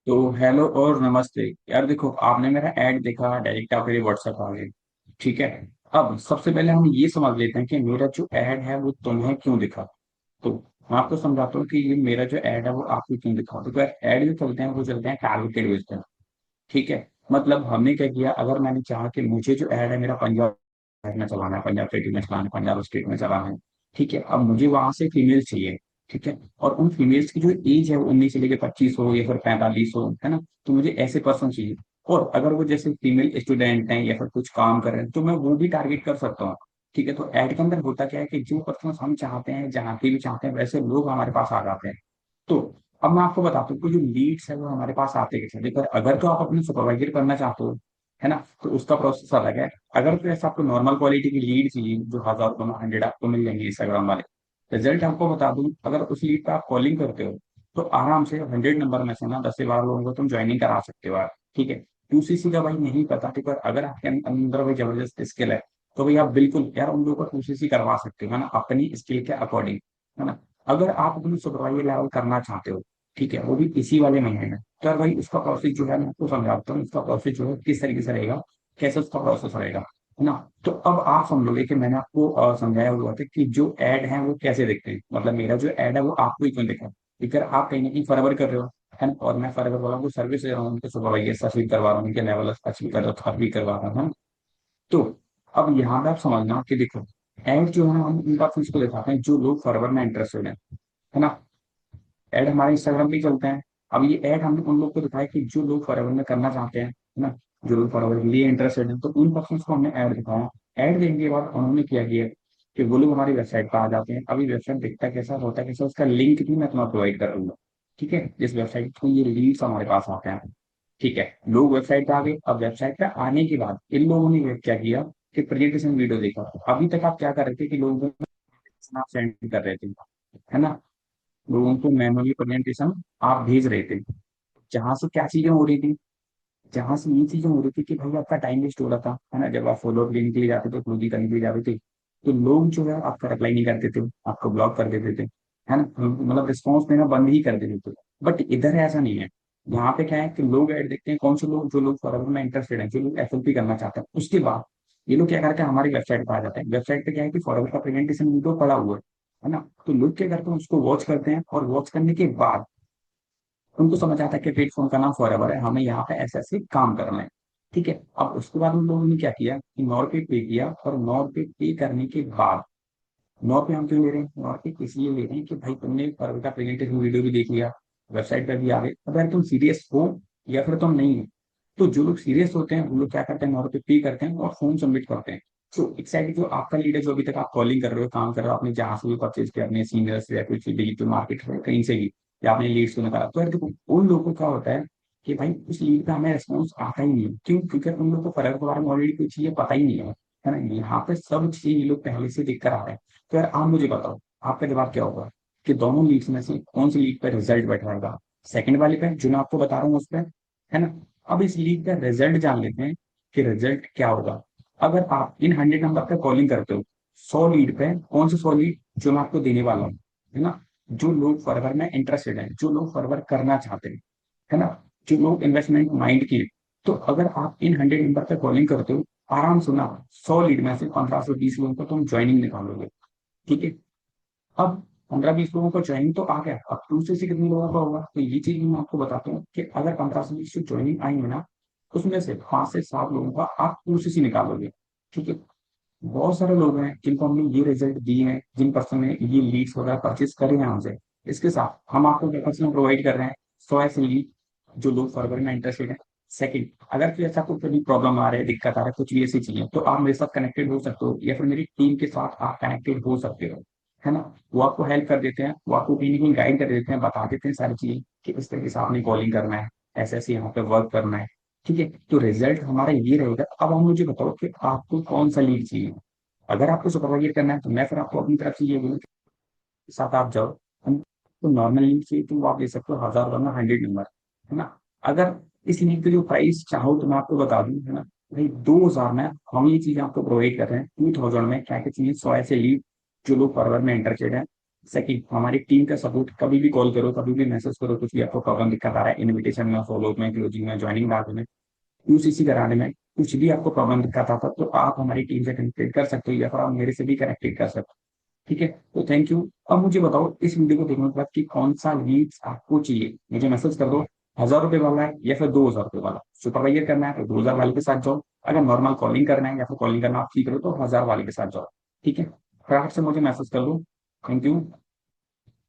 तो हेलो और नमस्ते। यार देखो, आपने मेरा ऐड देखा, डायरेक्ट आपके व्हाट्सएप आ गए। ठीक है। अब सबसे पहले हम ये समझ लेते हैं कि मेरा जो ऐड है वो तुम्हें क्यों दिखा। तो मैं आपको समझाता हूँ कि ये मेरा जो ऐड है वो आपको क्यों दिखा। तो ऐड जो चलते हैं वो चलते हैं टारगेटेड बेस्ड पे। ठीक है। मतलब हमने क्या किया, अगर मैंने चाहा कि मुझे जो ऐड है मेरा पंजाब में चलाना है, पंजाब सिटी में चलाना है, पंजाब स्टेट में चलाना है। ठीक है। अब मुझे वहां से फीमेल चाहिए। ठीक है। और उन फीमेल्स की जो एज है वो 19 से लेकर 25 हो या फिर 45 हो, है ना। तो मुझे ऐसे पर्सन चाहिए। और अगर वो जैसे फीमेल स्टूडेंट हैं या फिर कुछ काम कर रहे हैं तो मैं वो भी टारगेट कर सकता हूँ। ठीक है। तो ऐड के अंदर होता क्या है कि जो पर्सन हम चाहते हैं, जहाँ की भी चाहते हैं, वैसे लोग हमारे पास आ जाते हैं। तो अब मैं आपको बताता हूँ कि जो लीड्स है वो हमारे पास आते कैसे। देखो, अगर तो आप अपने सुपरवाइजर करना चाहते हो, है ना, तो उसका प्रोसेस अलग है। अगर तो ऐसा आपको नॉर्मल क्वालिटी की लीड चाहिए जो 1000 रुपये में 100 आपको मिल जाएंगे इंस्टाग्राम वाले। रिजल्ट आपको बता दूं, अगर उस लीड पे आप कॉलिंग करते हो तो आराम से 100 नंबर में से ना 10 से 12 लोगों को तुम ज्वाइनिंग करा सकते हो यार। ठीक है। यूसीसी का भाई नहीं पता, ठीक है, अगर आपके अंदर भाई जबरदस्त स्किल है तो भाई आप बिल्कुल यार उन लोगों को यूसीसी करवा सकते हो, है ना, अपनी स्किल के अकॉर्डिंग। है ना। अगर आप अपनी सुपरवाइजर लेवल करना चाहते हो, ठीक है, वो भी इसी वाले महीने में, तो यार भाई उसका प्रोसेस जो है मैं आपको समझाता हूँ। उसका प्रोसेस जो है किस तरीके से रहेगा, कैसे उसका प्रोसेस रहेगा, है ना। तो अब आप समझोगे कि मैंने आपको समझाया हुआ था कि जो ऐड है वो कैसे दिखते हैं। मतलब मेरा जो ऐड है वो आपको ही क्यों दिखा। अगर आप कहीं ना कहीं फॉरवर्ड कर रहे हो, है ना, और मैं फॉरवर्ड वालों को सर्विस दे रहा हूँ, उनके सुपरवाइजर अचीव करवा रहा हूँ, उनके लेवल अचीव कर रहा हूँ, करवा रहा हूँ, है ना। तो अब यहाँ पे आप समझना कि देखो, ऐड जो है हम उन पर्सन को दिखाते हैं जो लोग फॉरवर्ड में इंटरेस्टेड है ना। ऐड हमारे इंस्टाग्राम पे ही चलते हैं। अब ये ऐड हमने उन लोग को दिखाया कि जो लोग फॉरवर्ड में करना चाहते हैं, है ना, जो लोग फॉरवर्ड के लिए इंटरेस्टेड है, तो उन पर्सन को हमने ऐड दिखाया। ऐड देखने के बाद उन्होंने क्या किया कि वो लोग हमारी वेबसाइट पर आ जाते हैं। अभी वेबसाइट दिखता कैसा होता है, कैसा, उसका लिंक भी मैं तुम्हें प्रोवाइड कर दूंगा। ठीक है। जिस वेबसाइट को ये लीड्स हमारे पास आते हैं। ठीक है। लोग वेबसाइट पे आ गए। अब वेबसाइट पे आने के बाद इन लोगों ने क्या किया कि प्रेजेंटेशन वीडियो देखा। अभी तक आप क्या कर रहे थे कि लोगों को आप सेंड कर रहे थे, है ना, लोगों को मैनुअली प्रेजेंटेशन आप भेज रहे थे। जहां से क्या चीजें हो रही थी, जहां से ये चीजें हो रही थी कि भाई आपका टाइम वेस्ट हो रहा था, है ना। जब आप फॉलो अप लेने के लिए जाते थे, क्लोजिंग करने के लिए जाते थे, तो लोग जो है आपका रिप्लाई नहीं करते थे, आपको ब्लॉक कर देते थे, है ना, मतलब रिस्पॉन्स देना बंद ही कर देते थे। बट इधर ऐसा नहीं है। यहाँ पे क्या है कि लोग ऐड देखते हैं, कौन से लोग, जो लोग फॉरवर्ड में इंटरेस्टेड है, जो लोग एफएलपी करना चाहते हैं, उसके बाद ये लोग क्या करते हैं, हमारी वेबसाइट पर आ जाते हैं। वेबसाइट पे क्या है कि फॉरवर्ड का प्रेजेंटेशन वीडियो पड़ा हुआ है ना। तो लोग क्या करते हैं, उसको वॉच करते हैं, और वॉच करने के बाद उनको समझ आता है कि प्लेटफॉर्म का नाम फॉरएवर है, हमें यहाँ पे ऐसे ऐसे काम करना है। ठीक है। अब उसके बाद उन लोगों ने क्या किया कि नॉर पे किया, और नॉर पे करने के बाद, नॉर पे हम क्यों ले रहे हैं, नॉर पे इसलिए ले रहे हैं कि भाई तुमने फॉरएवर का प्रेजेंटेशन वीडियो भी देख लिया, वेबसाइट पर भी आ गए। अगर तुम सीरियस हो या फिर तुम नहीं हो, तो जो लोग सीरियस होते हैं वो लोग क्या करते हैं, नॉर पे करते हैं और फॉर्म सबमिट करते हैं। तो एक साइड जो आपका लीड है, जो अभी तक आप कॉलिंग कर रहे हो, काम कर रहे हो, आपने जहां से भी परचेज किया, अपने सीनियर से या कुछ डिजिटल मार्केट से, कहीं से भी, या आपने लीड्स को निकाला, तो यार देखो उन लोगों को क्या होता है कि भाई उस लीड का हमें रिस्पॉन्स आता ही नहीं है। क्यों? क्योंकि उन लोगों को फर्क के बारे में ऑलरेडी कोई चीजें पता ही नहीं है ना। यहाँ पे सब चीजें ये लोग पहले से देख कर आ रहे हैं। तो यार आप मुझे बताओ, आपका जवाब क्या होगा कि दोनों लीड्स में से कौन सी लीड पर रिजल्ट बैठाएगा? सेकंड वाले पे जो मैं आपको बता रहा हूँ उस पर, है ना। अब इस लीड का रिजल्ट जान लेते हैं कि रिजल्ट क्या होगा। अगर आप इन 100 नंबर पे कॉलिंग करते हो, 100 लीड पे, कौन से 100 लीड जो मैं आपको देने वाला हूँ, है ना, जो लोग फॉरवर्ड में इंटरेस्टेड हैं, जो लोग फॉरवर्ड करना चाहते हैं, है ना, जो लोग इन्वेस्टमेंट माइंड की, तो अगर आप इन 100 नंबर पे कॉलिंग करते हो, आराम से ना 100 लीड में से 15 से 20 लोगों को तुम ज्वाइनिंग निकालोगे। ठीक है। अब 15-20 लोगों को ज्वाइनिंग तो आ गया, अब दूसरे से कितने लोगों का होगा, तो ये चीज मैं आपको बताता हूँ कि अगर 15 से 20 जो ज्वाइनिंग आएंगे ना, उसमें से 5 से 7 लोगों का आप दूसरे से निकालोगे। ठीक है। बहुत सारे लोग हैं जिनको हमने ये रिजल्ट दिए हैं, जिन पर्सन ने ये लीड्स वगैरह परचेस करे हैं हमसे। इसके साथ हम आपको क्या पर्सन प्रोवाइड कर रहे हैं, 100 ऐसे लीड जो लोग फॉरवर्ड में इंटरेस्टेड है। सेकंड, अगर कोई ऐसा कोई कभी प्रॉब्लम आ रहा है, दिक्कत आ रहा है, कुछ भी ऐसी चीजें, तो आप मेरे साथ कनेक्टेड हो सकते हो, या फिर मेरी टीम के साथ आप कनेक्टेड हो सकते हो, है ना। वो आपको हेल्प कर देते हैं, वो आपको कहीं ना कहीं गाइड कर देते हैं, बता देते हैं सारी चीजें कि इस तरीके से आपने कॉलिंग करना है, ऐसे ऐसे यहाँ पे वर्क करना है। ठीक है। तो रिजल्ट हमारा ये रहेगा। अब हम मुझे बताओ कि आपको कौन सा लीड चाहिए। अगर आपको सुपरवाइजर करना है तो मैं फिर आपको अपनी तरफ से ये बोलूँ के साथ आप जाओ। हम तो नॉर्मल लीड चाहिए तो वो आप ले सकते हो 1000 वरना 100 नंबर, है ना। अगर इस लीड की जो प्राइस चाहो तो मैं आपको बता दूं, है ना, भाई 2000 में हम ये चीज आपको प्रोवाइड कर रहे हैं। 2000 में क्या क्या चाहिए, 100 ऐसे लीड जो लोग फॉरवर्ड में इंटरेस्टेड है, सेकंड, हमारी टीम का सपोर्ट, कभी भी कॉल करो, कभी भी मैसेज करो, कुछ भी आपको प्रॉब्लम दिक्कत आ रहा है इनविटेशन में, फॉलो में, क्लोजिंग में, ज्वाइनिंग डालने में, यूसीसी कराने में, कुछ भी आपको प्रॉब्लम दिक्कत आता है तो आप हमारी टीम से कनेक्टेड कर सकते हो या फिर आप मेरे से भी कनेक्टेड कर सकते हो। ठीक है, तो थैंक यू। अब मुझे बताओ इस वीडियो को देखने के बाद कि कौन सा लीड्स आपको चाहिए, मुझे मैसेज कर दो। 1,000 रुपए वाला है या फिर 2,000 रुपए वाला। सुपरवाइजर करना है तो 2,000 वाले के साथ जाओ। अगर नॉर्मल कॉलिंग करना है या फिर कॉलिंग करना आप सीख रहे हो तो 1,000 वाले के साथ जाओ। ठीक है, फटाफट से मुझे मैसेज कर दो। Thank you.